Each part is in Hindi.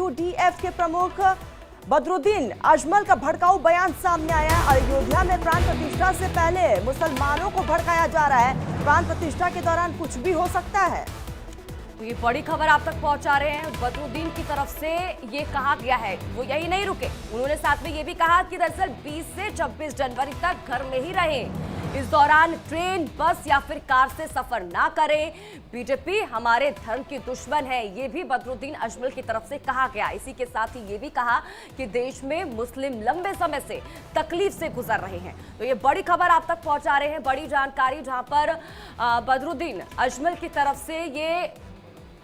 यूडीएफ के प्रमुख बदरुद्दीन अजमल का भड़काऊ बयान सामने आया है। अयोध्या में प्राण प्रतिष्ठा से पहले मुसलमानों को भड़काया जा रहा है। प्राण प्रतिष्ठा के दौरान कुछ भी हो सकता है। तो ये बड़ी खबर आप तक पहुंचा रहे हैं। बदरुद्दीन की तरफ से ये कहा गया है, वो यही नहीं रुके, उन्होंने साथ में ये भी कहा कि दरअसल 20 से 26 जनवरी तक घर में ही रहें, इस दौरान ट्रेन, बस या फिर कार से सफर ना करें। बीजेपी हमारे धर्म की दुश्मन है, ये भी बदरुद्दीन अजमल की तरफ से कहा गया। इसी के साथ ही ये भी कहा कि देश में मुस्लिम लंबे समय से तकलीफ से गुजर रहे हैं। तो ये बड़ी खबर आप तक पहुंचा रहे हैं, बड़ी जानकारी, जहां पर बदरुद्दीन अजमल की तरफ से ये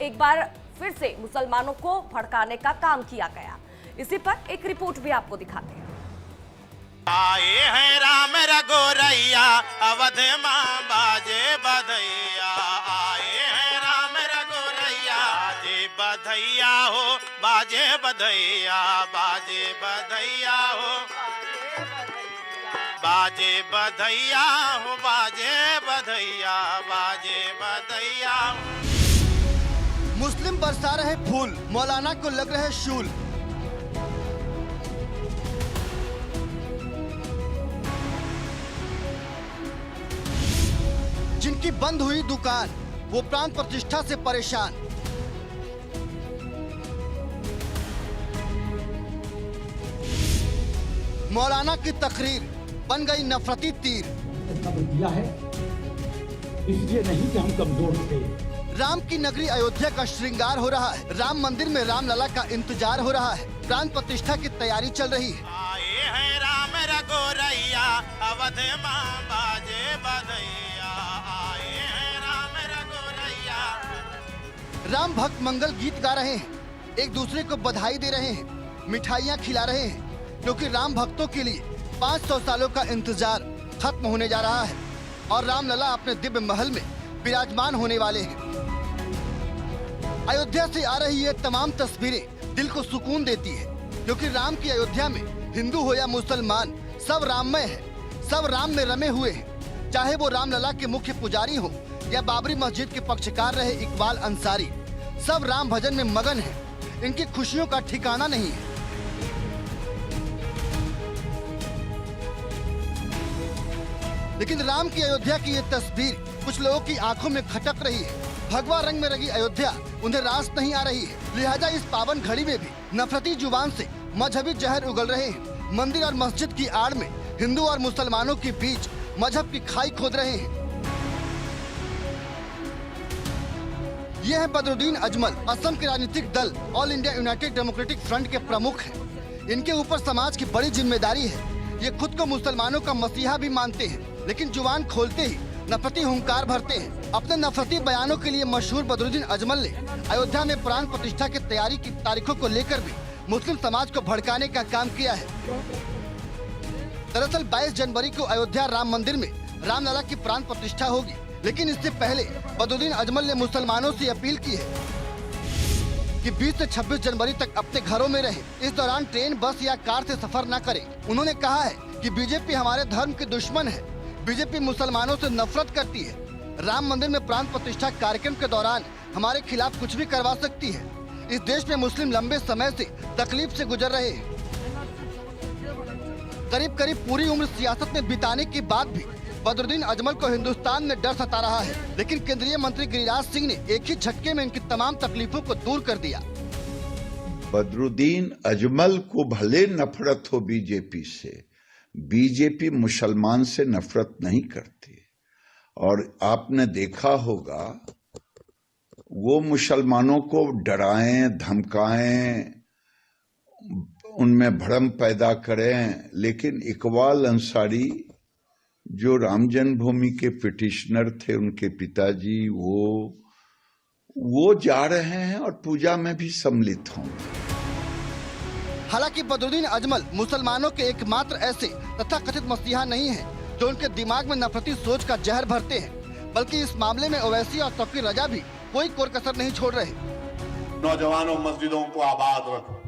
एक बार फिर से मुसलमानों को भड़काने का काम किया गया। इसी पर एक रिपोर्ट भी आपको दिखाते हैं। आए हैं राम रघुरैया, अवध मां बाजे बधैया। आए हैं राम रघुरैया, बाजे बधैया हो, बाजे बधैया, बाजे बधैया हो, बाजे बधैया हो, बाजे बधैया, बाजे बधैया। मुस्लिम बरसा रहे फूल, मौलाना को लग रहे शूल। जिनकी बंद हुई दुकान, वो प्राण प्रतिष्ठा से परेशान। मौलाना की तकरीर बन गई नफरती तीर। दिया है इसलिए नहीं कि हम कमजोर थे। राम की नगरी अयोध्या का श्रृंगार हो रहा है। राम मंदिर में राम लला का इंतजार हो रहा है। प्राण प्रतिष्ठा की तैयारी चल रही है। आए हैं राम रघुरैया, अवध मां बाजे बधैया। आए हैं राम रघुरैया। राम भक्त मंगल गीत गा रहे हैं, एक दूसरे को बधाई दे रहे हैं, मिठाइयाँ खिला रहे हैं, क्योंकि राम भक्तों के लिए 500 सालों का इंतजार खत्म होने जा रहा है और राम लला अपने दिव्य महल में विराजमान होने वाले हैं। अयोध्या से आ रही ये तमाम तस्वीरें दिल को सुकून देती है, क्योंकि राम की अयोध्या में हिंदू हो या मुसलमान, सब राममय है, सब राम में रमे हुए हैं। चाहे वो राम लला के मुख्य पुजारी हो या बाबरी मस्जिद के पक्षकार रहे इकबाल अंसारी, सब राम भजन में मगन हैं। इनकी खुशियों का ठिकाना नहीं है। लेकिन राम की अयोध्या की ये तस्वीर कुछ लोगों की आंखों में खटक रही है। भगवा रंग में रंगी अयोध्या उन्हें रास नहीं आ रही है। लिहाजा इस पावन घड़ी में भी नफरती जुबान से मजहबी जहर उगल रहे हैं। मंदिर और मस्जिद की आड़ में हिंदू और मुसलमानों के बीच मजहब की खाई खोद रहे हैं। ये है बदरुद्दीन अजमल, असम के राजनीतिक दल all India United democratic front के प्रमुख हैं। इनके ऊपर समाज की बड़ी जिम्मेदारी है। ये खुद को मुसलमानों का मसीहा भी मानते हैं, लेकिन जुबान खोलते ही नफरती हुंकार भरते हैं। अपने नफरती बयानों के लिए मशहूर बदरुद्दीन अजमल ने अयोध्या में प्राण प्रतिष्ठा की तैयारी की तारीखों को लेकर भी मुस्लिम समाज को भड़काने का काम किया है। दरअसल 22 जनवरी को अयोध्या राम मंदिर में रामलला की प्राण प्रतिष्ठा होगी, लेकिन इससे पहले बदरुद्दीन अजमल ने मुसलमानों से अपील की है कि 20 से 26 जनवरी तक अपने घरों में रहें। इस दौरान ट्रेन, बस या कार से सफर न करें। उन्होंने कहा है कि बीजेपी हमारे धर्म की दुश्मन है, बीजेपी मुसलमानों से नफरत करती है। राम मंदिर में प्राण प्रतिष्ठा कार्यक्रम के दौरान हमारे खिलाफ कुछ भी करवा सकती है। इस देश में मुस्लिम लंबे समय से तकलीफ से गुजर रहे हैं। करीब करीब पूरी उम्र सियासत में बिताने के बाद भी बदरुद्दीन अजमल को हिंदुस्तान में डर सता रहा है, लेकिन केंद्रीय मंत्री गिरिराज सिंह ने एक ही झटके में इनकी तमाम तकलीफों को दूर कर दिया। बदरुद्दीन अजमल को भले नफरत हो बीजेपी से, बीजेपी मुसलमान से नफरत नहीं करती। और आपने देखा होगा वो मुसलमानों को डराएं, धमकाएं, उनमें भ्रम पैदा करें, लेकिन इकबाल अंसारी जो राम जन्मभूमि के पिटिशनर थे, उनके पिताजी, वो जा रहे हैं और पूजा में भी सम्मिलित होंगे। हालांकि बदरुद्दीन अजमल मुसलमानों के एकमात्र ऐसे तथाकथित मसीहा नहीं है जो उनके दिमाग में नफरती सोच का जहर भरते हैं, बल्कि इस मामले में ओवैसी और तौकीर रजा भी कोई कोर कसर नहीं छोड़ रहे। नौजवानों, मस्जिदों को आबाद रखो।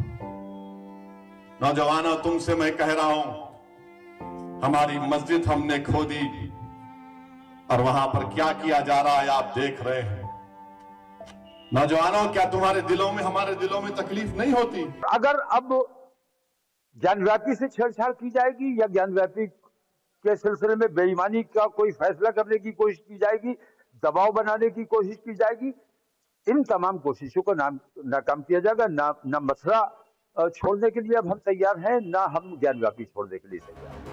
नौजवानों, तुमसे मैं कह रहा हूं, हमारी मस्जिद हमने खोदी और वहां पर क्या किया जा रहा है आप देख रहे हैं। नौजवानों, क्या तुम्हारे दिलों में हमारे दिलों में तकलीफ नहीं होती? अगर अब ज्ञानव्यापी से छेड़छाड़ की जाएगी या ज्ञानव्यापी के सिलसिले में बेईमानी का कोई फैसला करने की कोशिश की जाएगी, दबाव बनाने की कोशिश की जाएगी, इन तमाम कोशिशों को नाकाम किया जाएगा। ना मसला छोड़ने के लिए अब हम तैयार हैं, ना हम ज्ञानव्यापी छोड़ने के लिए तैयार हैं।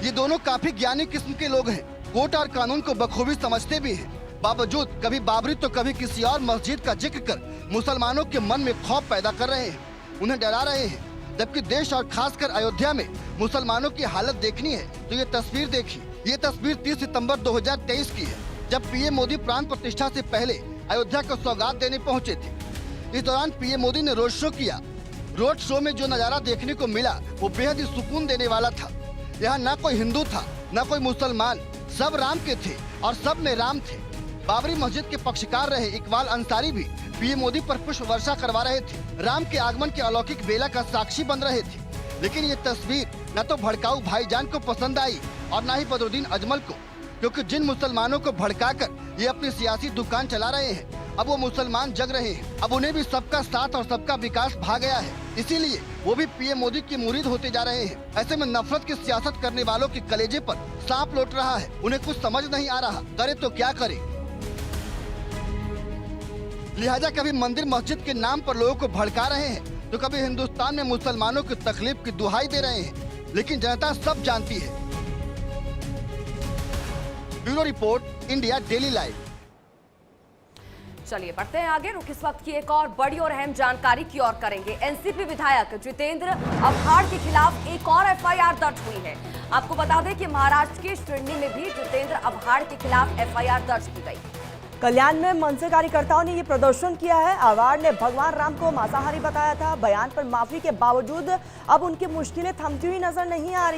ये दोनों काफी ज्ञानी किस्म के लोग हैं, कोर्ट और कानून को बखूबी समझते भी हैं। बावजूद कभी बाबरी तो कभी किसी और मस्जिद का जिक्र कर मुसलमानों के मन में खौफ पैदा कर रहे हैं, उन्हें डरा रहे हैं। जबकि देश और खासकर अयोध्या में मुसलमानों की हालत देखनी है तो ये तस्वीर देखिए। ये तस्वीर 30 सितंबर 2023 की है, जब पीएम मोदी प्राण प्रतिष्ठा से पहले अयोध्या को सौगात देने पहुंचे थे। इस दौरान पीएम मोदी ने रोड शो किया। रोड शो में जो नजारा देखने को मिला वो बेहद ही सुकून देने वाला था। यहाँ न कोई हिंदू था, न कोई मुसलमान, सब राम के थे और सब में राम थे। बाबरी मस्जिद के पक्षकार रहे इकबाल अंसारी भी पीएम मोदी पर पुष्प वर्षा करवा रहे थे, राम के आगमन के अलौकिक बेला का साक्षी बन रहे थे। लेकिन ये तस्वीर न तो भड़काऊ भाईजान को पसंद आई और न ही बदरुद्दीन अजमल को, क्योंकि जिन मुसलमानों को भड़काकर ये अपनी सियासी दुकान चला रहे हैं, अब वो मुसलमान जग रहे हैं। अब उन्हें भी सबका साथ और सबका विकास भा गया है, इसीलिए वो भी पीएम मोदी की मुरीद होते जा रहे हैं। ऐसे में नफरत की सियासत करने वालों के कलेजे पर सांप लौट रहा है। उन्हें कुछ समझ नहीं आ रहा, करे तो क्या करे। लिहाजा कभी मंदिर मस्जिद के नाम पर लोगों को भड़का रहे हैं तो कभी हिंदुस्तान में मुसलमानों की तकलीफ की दुहाई दे रहे हैं। लेकिन जनता सब जानती है। Bureau report, India daily live. चलिए बढ़ते हैं आगे। रुक इस वक्त की एक और बड़ी और अहम जानकारी की ओर करेंगे। एनसीपी विधायक जितेंद्र अवहाड़ के खिलाफ एक और एफआईआर दर्ज हुई है। आपको बता दें कि महाराष्ट्र की श्रेणी में भी जितेंद्र अवहाड़ के खिलाफ एफआईआर दर्ज की गई। कल्याण में मनसे कार्यकर्ताओं ने ये प्रदर्शन किया है। अवहाड़ ने भगवान राम को मांसाहारी बताया था। बयान पर माफी के बावजूद अब उनकी मुश्किलें थमती हुई नजर नहीं आ रही।